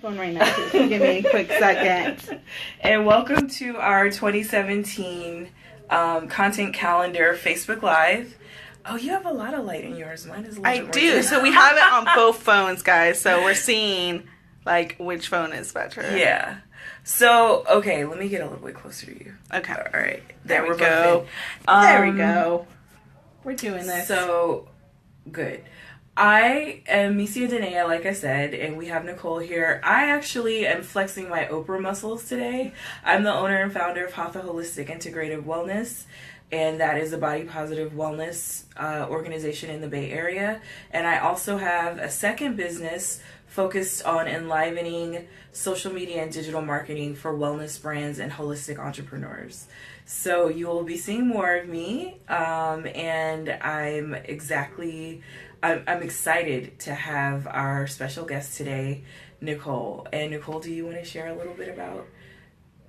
phone right now, too. So give me a quick second. And welcome to our 2017 content calendar Facebook Live. Oh, you have a lot of light in yours. Mine is a little bit more do. So we have it on both phones, guys. So we're seeing, like, which phone is better. Yeah. So, okay, let me get a little bit closer to you. Okay. All right. There we go. There we go. We're doing this. So, good. I am Misia Danae, like I said, and we have Nicole here. I actually am flexing my Oprah muscles today. I'm the owner and founder of Hatha Holistic Integrative Wellness, and that is a body positive wellness organization in the Bay Area. And I also have a second business focused on enlivening social media and digital marketing for wellness brands and holistic entrepreneurs. So you will be seeing more of me, and I'm excited to have our special guest today, Nicole. And Nicole, do you want to share a little bit about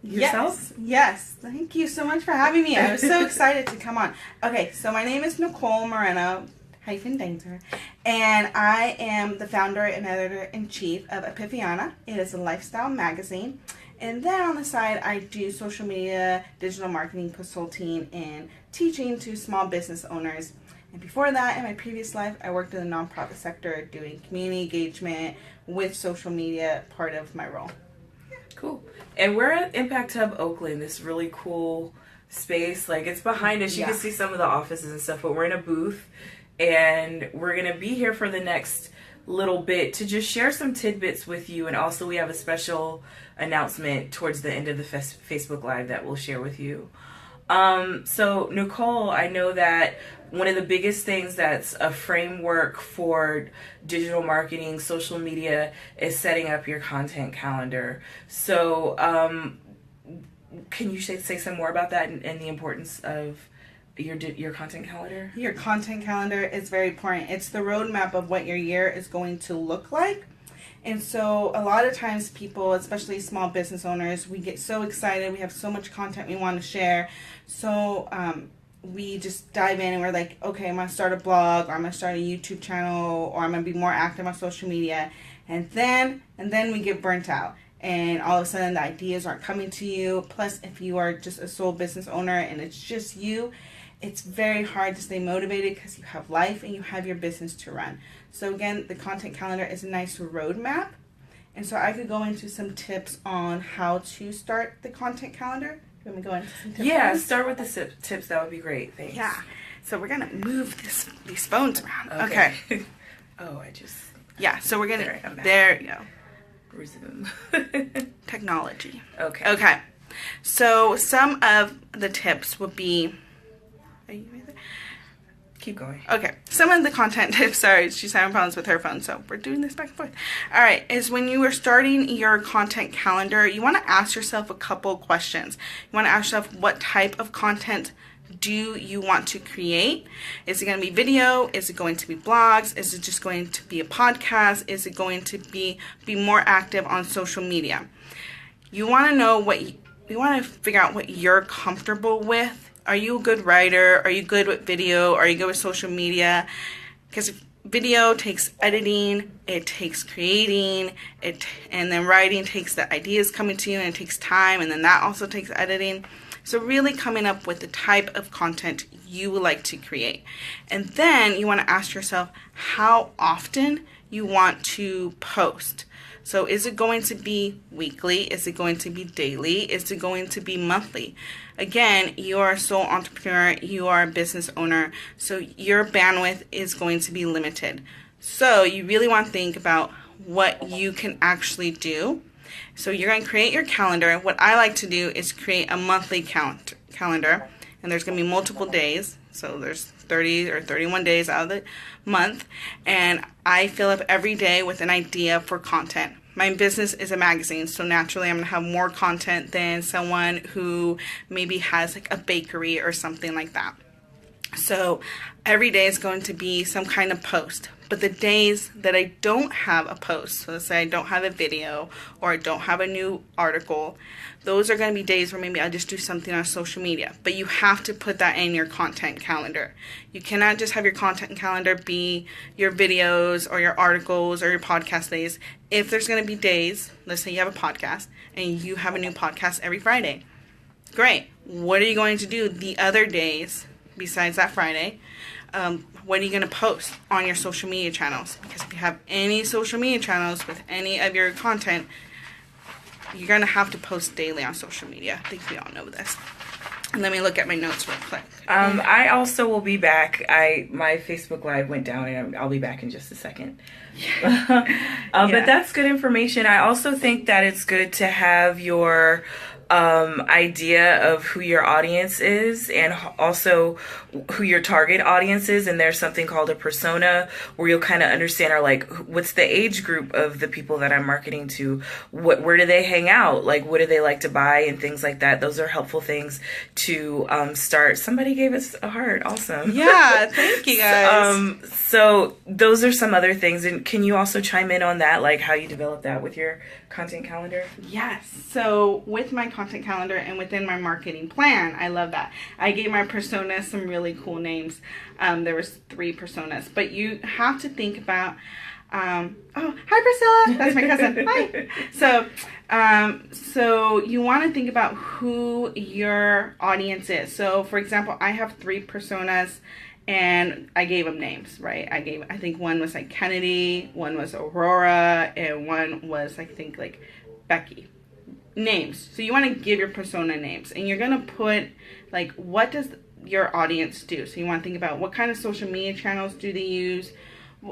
yourself? Yes. Thank you so much for having me. I was so excited to come on. Okay, so my name is NICOLE MORENO -Danger, and I am the founder and editor-in-chief of Epifania. It is a lifestyle magazine. And then on the side, I do social media, digital marketing consulting, and teaching to small business owners. And before that, in my previous life, I worked in the nonprofit sector doing community engagement with social media, part of my role. Cool. And we're at Impact Hub Oakland, this really cool space. Like, it's behind us. You can see some of the offices and stuff, but we're in a booth. And we're going to be here for the next little bit to just share some tidbits with you. And also we have a special announcement towards the end of the Facebook Live that we'll share with you. So Nicole, I know that one of the biggest things that's a framework for digital marketing, social media, is setting up your content calendar. So can you say some more about that and the importance of your content calendar? Your content calendar is very important. It's the roadmap of what your year is going to look like. And so a lot of times people, especially small business owners, we get so excited. We have so much content we want to share. So we just dive in and we're like, okay, I'm going to start a blog, or I'm going to start a YouTube channel, or I'm going to be more active on social media. And then we get burnt out. And all of a sudden the ideas aren't coming to you. Plus, if you are just a sole business owner and it's just you, it's very hard to stay motivated because you have life and you have your business to run. So again, the content calendar is a nice roadmap. And so I could go into some tips on how to start the content calendar. You want me to go into some tips? Yeah, start with the tips. That would be great. Thanks. Yeah. So we're going to move these phones around. Okay. Yeah, so we're going to... There you go. Resume. Technology. Okay. So some of the tips would be... Are you with it? Keep going. Okay. Some of the content tips, sorry, she's having problems with her phone, so we're doing this back and forth. All right, is when you are starting your content calendar, you want to ask yourself a couple questions. You want to ask yourself, what type of content do you want to create? Is it going to be video? Is it going to be blogs? Is it just going to be a podcast? Is it going to be more active on social media? You want to know you want to figure out what you're comfortable with. Are you a good writer? Are you good with video? Are you good with social media? Because video takes editing, it takes creating, and then writing takes the ideas coming to you, and it takes time, and then that also takes editing. So really coming up with the type of content you would like to create. And then you want to ask yourself how often you want to post. So is it going to be weekly? Is it going to be daily? Is it going to be monthly? Again, you are a sole entrepreneur, you are a business owner, so your bandwidth is going to be limited. So you really want to think about what you can actually do. So you're going to create your calendar. What I like to do is create a monthly calendar, and there's going to be multiple days. So there's 30 or 31 days out of the month, and I fill up every day with an idea for content. My business is a magazine, so naturally I'm going to have more content than someone who maybe has like a bakery or something like that. So every day is going to be some kind of post. But the days that I don't have a post, so let's say I don't have a video or I don't have a new article, those are going to be days where maybe I'll just do something on social media. But you have to put that in your content calendar. You cannot just have your content calendar be your videos or your articles or your podcast days. If there's going to be days, let's say you have a podcast and you have a new podcast every Friday. Great. What are you going to do the other days besides that Friday? What are you going to post on your social media channels? Because if you have any social media channels with any of your content, you're going to have to post daily on social media. I think we all know this. Let me look at my notes real quick. I also will be back. My Facebook Live went down, and I'll be back in just a second. But that's good information. I also think that it's good to have your idea of who your audience is and also who your target audience is. And there's something called a persona where you'll kind of understand, or like, what's the age group of the people that I'm marketing to? Where do they hang out? Like, what do they like to buy and things like that? Those are helpful things to start. Somebody gave us a heart. Awesome. Yeah. Thank you guys. So those are some other things. And can you also chime in on that? Like how you develop that with your content calendar? Yes. So with my content calendar and within my marketing plan, I love that. I gave my personas some really cool names. There was 3 personas, but you have to think about, oh, hi Priscilla, that's my cousin. Hi. So you want to think about who your audience is. So for example, I have 3 personas and I gave them names, right? I think one was like Kennedy, one was Aurora, and one was, I think, like Becky. Names. So you want to give your persona names, and you're going to put, like, what does your audience do? So you want to think about what kind of social media channels do they use?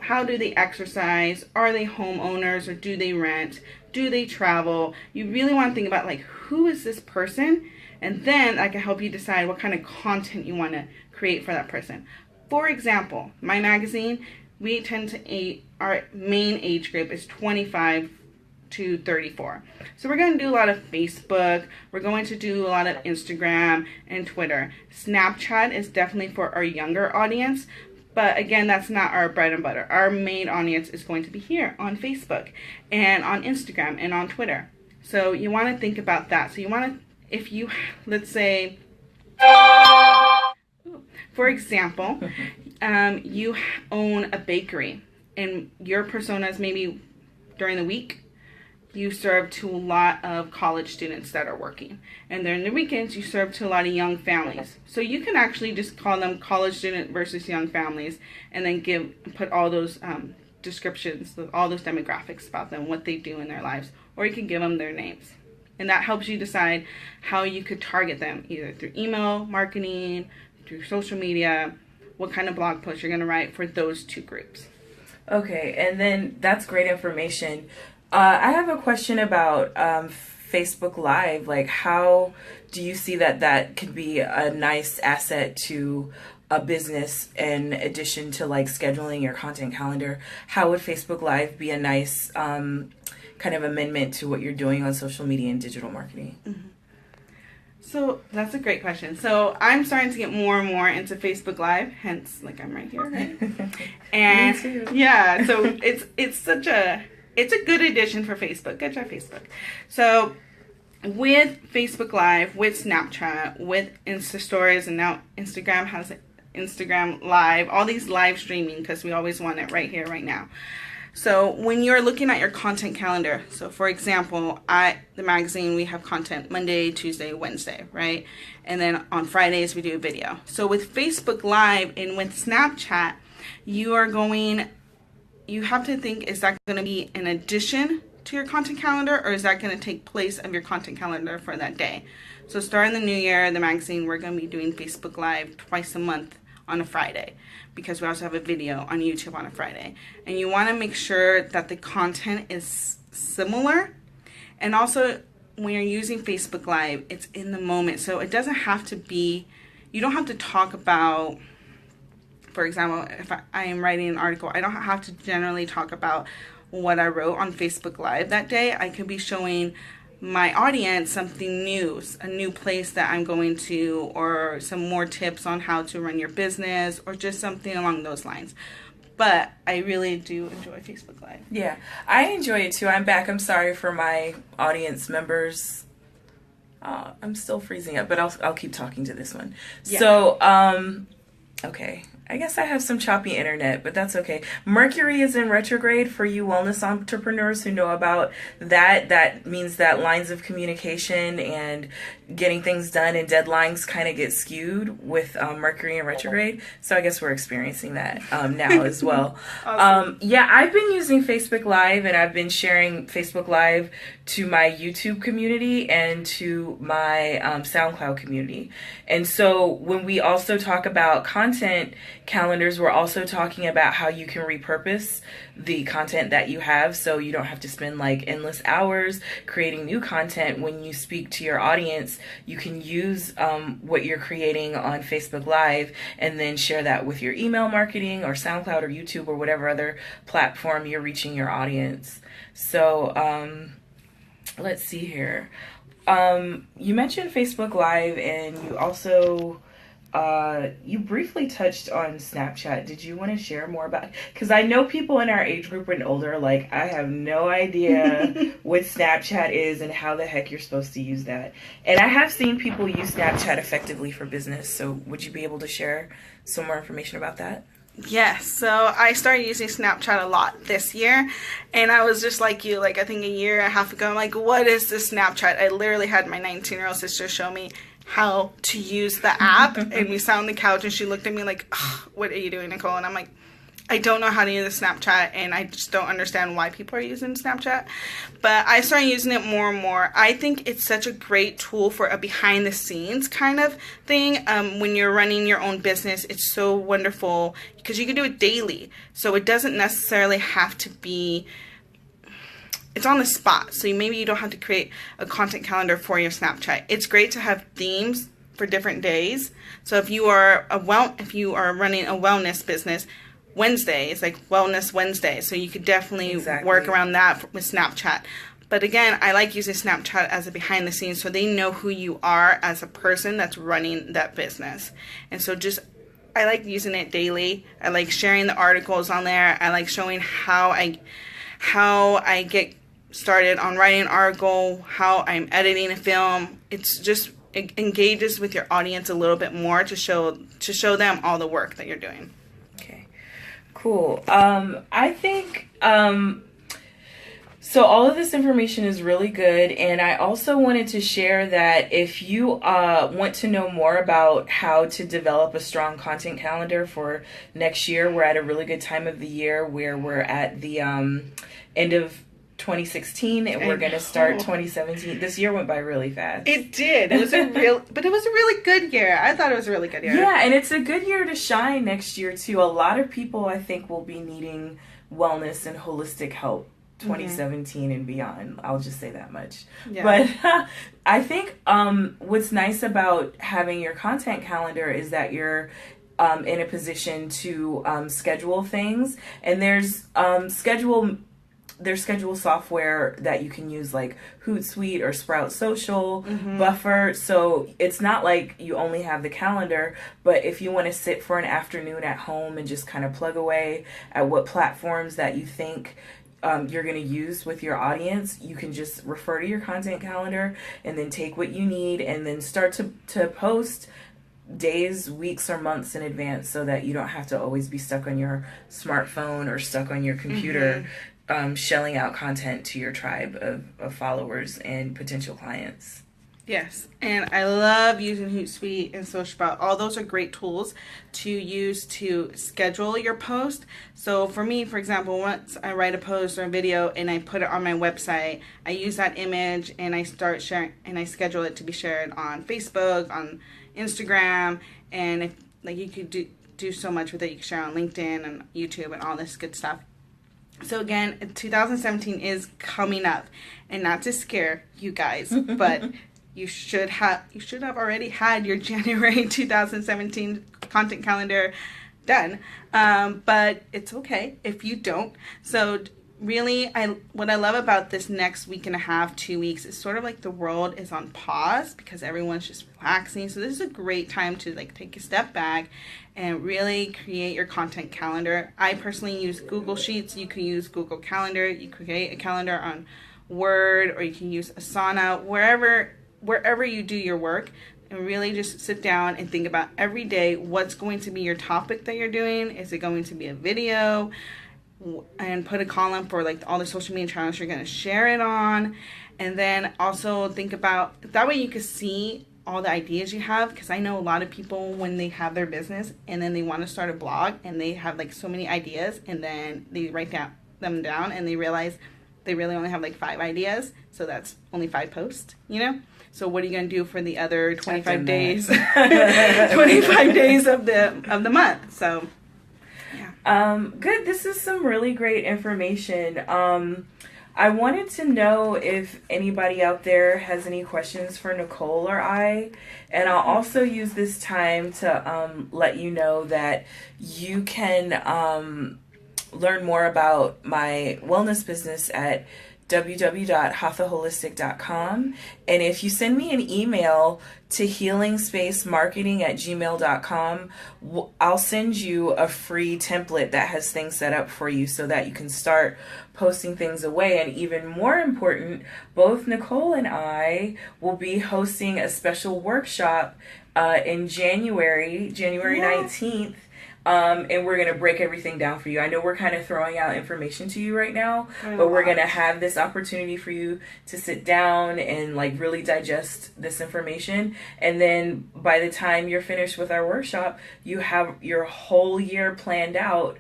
How do they exercise? Are they homeowners or do they rent? Do they travel? You really want to think about, like, who is this person? And then I can help you decide what kind of content you want to create for that person. For example, my magazine, we tend to, our main age group is 25 to 34. So we're going to do a lot of Facebook. We're going to do a lot of Instagram and Twitter. Snapchat is definitely for our younger audience. But again, that's not our bread and butter. Our main audience is going to be here on Facebook and on Instagram and on Twitter. So you want to think about that. So you want to, if you, let's say, for example, you own a bakery and your personas maybe during the week, you serve to a lot of college students that are working. And during the weekends, you serve to a lot of young families. So you can actually just call them college student versus young families and then put all those descriptions, all those demographics about them, what they do in their lives. Or you can give them their names. And that helps you decide how you could target them, either through email marketing, through social media, what kind of blog post you're going to write for those 2 groups. Okay, and then that's great information. I have a question about Facebook Live. Like, how do you see that could be a nice asset to a business in addition to, like, scheduling your content calendar? How would Facebook Live be a nice kind of amendment to what you're doing on social media and digital marketing? Mm-hmm. So that's a great question. So I'm starting to get more and more into Facebook Live, hence, like, I'm right here, right? And me too. Yeah, so it's a good addition for Facebook. Good job, Facebook. So with Facebook Live, with Snapchat, with Insta Stories, and now Instagram has Instagram Live, all these live streaming, because we always want it right here, right now. So when you're looking at your content calendar, so for example, the magazine, we have content Monday, Tuesday, Wednesday, right? And then on Fridays, we do a video. So with Facebook Live and with Snapchat, you have to think, is that going to be an addition to your content calendar, or is that going to take place of your content calendar for that day? So starting the new year, the magazine, we're going to be doing Facebook Live twice a month on a Friday, because we also have a video on YouTube on a Friday. And you want to make sure that the content is similar. And also, when you're using Facebook Live, it's in the moment. So it doesn't have to be, you don't have to talk about, for example, if I am writing an article, I don't have to generally talk about what I wrote on Facebook Live that day. I could be showing my audience something new, a new place that I'm going to, or some more tips on how to run your business, or just something along those lines. But I really do enjoy Facebook Live. Yeah, I enjoy it too. I'm back. I'm sorry for my audience members. I'm still freezing up, but I'll keep talking to this one. Yeah. So, okay. I guess I have some choppy internet, but that's okay. Mercury is in retrograde for you wellness entrepreneurs who know about that. That means that lines of communication and getting things done and deadlines kind of get skewed with Mercury in retrograde. So I guess we're experiencing that now as well. Awesome. Yeah, I've been using Facebook Live, and I've been sharing Facebook Live to my YouTube community and to my SoundCloud community. And so when we also talk about content calendars, we're also talking about how you can repurpose the content that you have, so you don't have to spend like endless hours creating new content. When you speak to your audience, you can use what you're creating on Facebook Live and then share that with your email marketing or SoundCloud or YouTube or whatever other platform you're reaching your audience. So let's see here. You mentioned Facebook Live, and you also you briefly touched on Snapchat. Did you want to share more about it? Because I know people in our age group and older are like, I have no idea what Snapchat is and how the heck you're supposed to use that. And I have seen people use Snapchat effectively for business. So would you be able to share some more information about that? Yes, so I started using Snapchat a lot this year, and I was just like you, like I think a year and a half ago, I'm like, what is this Snapchat? I literally had my 19-year-old sister show me how to use the app, and we sat on the couch, and she looked at me like, what are you doing, Nicole? And I'm like, I don't know how to use Snapchat, and I just don't understand why people are using Snapchat. But I started using it more and more. I think it's such a great tool for a behind-the-scenes kind of thing. When you're running your own business, it's so wonderful because you can do it daily. So it doesn't necessarily have to be... It's on the spot. So maybe you don't have to create a content calendar for your Snapchat. It's great to have themes for different days. So if you are running a wellness business, Wednesday is like Wellness Wednesday, so you could definitely work around that with Snapchat. But again, I like using Snapchat as a behind the scenes so they know who you are as a person that's running that business. And so I like using it daily. I like sharing the articles on there. I like showing how I get started on writing an article, how I'm editing a film. It engages with your audience a little bit more to show them all the work that you're doing. Cool. I think, so all of this information is really good. And I also wanted to share that if you want to know more about how to develop a strong content calendar for next year, we're at a really good time of the year where we're at the end of 2016 and we're going to start 2017. This year went by really fast. It did. It was a really good year. I thought it was a really good year. Yeah, and it's a good year to shine next year too. A lot of people I think will be needing wellness and holistic help 2017 and beyond. I'll just say that much. Yeah. But I think what's nice about having your content calendar is that you're in a position to schedule things, and there's schedule software that you can use like Hootsuite or Sprout Social, Buffer. So it's not like you only have the calendar, but if you want to sit for an afternoon at home and just kind of plug away at what platforms that you think you're going to use with your audience, you can just refer to your content calendar and then take what you need and then start to post days, weeks, or months in advance so that you don't have to always be stuck on your smartphone or stuck on your computer shelling out content to your tribe of followers and potential clients. Yes, and I love using Hootsuite and Social Sprout. All those are great tools to use to schedule your post. So for me, for example, once I write a post or a video and I put it on my website, I use that image and I start sharing and I schedule it to be shared on Facebook, on Instagram, and if like you could do so much with it. You can share on LinkedIn and YouTube and all this good stuff. So again, 2017 is coming up, and not to scare you guys, but you should have already had your January 2017 content calendar done. But it's okay if you don't. So really, what I love about this next week and a half, 2 weeks, is sort of like the world is on pause because everyone's just relaxing. So this is a great time to like take a step back and really create your content calendar. I personally use Google Sheets. You can use Google Calendar. You create a calendar on Word, or you can use Asana, wherever you do your work, and really just sit down and think about every day what's going to be your topic that you're doing. Is it going to be a video? And put a column for like all the social media channels you're going to share it on. And then also think about, that way you can see all the ideas you have, because I know a lot of people when they have their business and then they want to start a blog and they have like so many ideas, and then they write them down and they realize they really only have like 5 ideas, so that's only 5 posts, you know? So what are you going to do for the other 25 days 25 days of the month? So good. This is some really great information. I wanted to know if anybody out there has any questions for Nicole or I, and I'll also use this time to let you know that you can learn more about my wellness business at www.hathaholistic.com. And if you send me an email to healingspacemarketing@gmail.com, I'll send you a free template that has things set up for you so that you can start posting things away. And even more important, both Nicole and I will be hosting a special workshop in January 19th. And we're going to break everything down for you. I know we're kind of throwing out information to you right now, but we're going to have this opportunity for you to sit down and like really digest this information. And then by the time you're finished with our workshop, you have your whole year planned out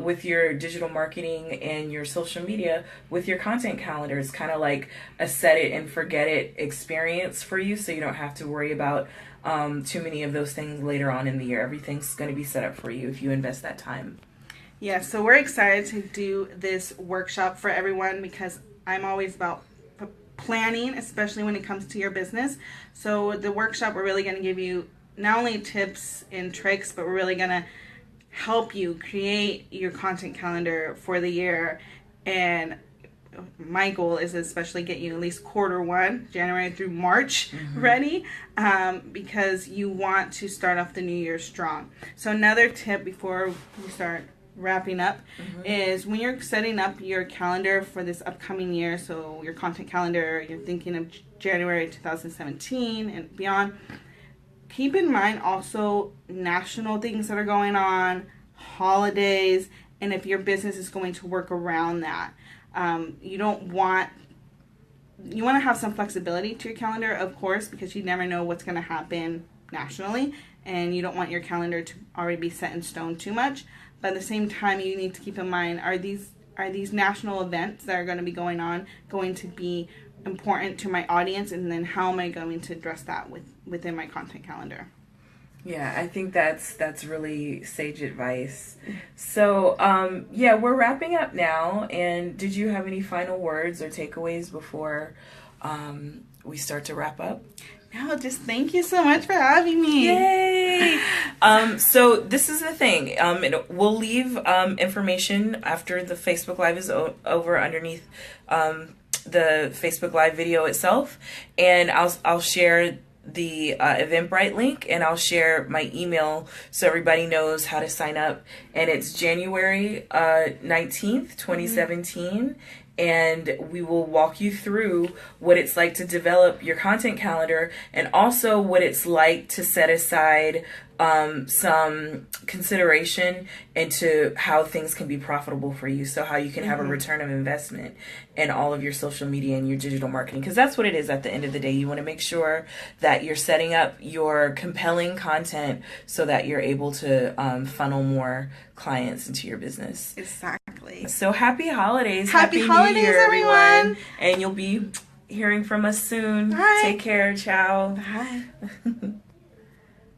with your digital marketing and your social media with your content calendar. It's kind of like a set it and forget it experience for you, so you don't have to worry about too many of those things later on in the year. Everything's going to be set up for you if you invest that time. Yeah, so we're excited to do this workshop for everyone because I'm always about planning, especially when it comes to your business. So the workshop, we're really going to give you not only tips and tricks, but we're really going to help you create your content calendar for the year. And my goal is to especially get you at least Q1, January through March, ready, because you want to start off the new year strong. So another tip before we start wrapping up is when you're setting up your calendar for this upcoming year, so your content calendar, you're thinking of January 2017 and beyond, keep in mind also national things that are going on, holidays, and if your business is going to work around that. You want to have some flexibility to your calendar, of course, because you never know what's going to happen nationally, and you don't want your calendar to already be set in stone too much. But at the same time, you need to keep in mind, are these national events that are going to be going on going to be important to my audience, and then how am I going to address that within my content calendar? Yeah, I think that's really sage advice. So, yeah, we're wrapping up now. And did you have any final words or takeaways before we start to wrap up? No, just thank you so much for having me. Yay! So this is the thing. We'll leave information after the Facebook Live is over underneath the Facebook Live video itself, and I'll share the Eventbrite link, and I'll share my email so everybody knows how to sign up. And it's January 19th, 2017. And we will walk you through what it's like to develop your content calendar, and also what it's like to set aside some consideration into how things can be profitable for you. So how you can have a return of investment in all of your social media and your digital marketing. Because that's what it is at the end of the day. You want to make sure that you're setting up your compelling content so that you're able to funnel more clients into your business. Exactly. So happy holidays. Happy holidays, New Year, everyone. And you'll be hearing from us soon. Bye. Take care. Ciao. Bye.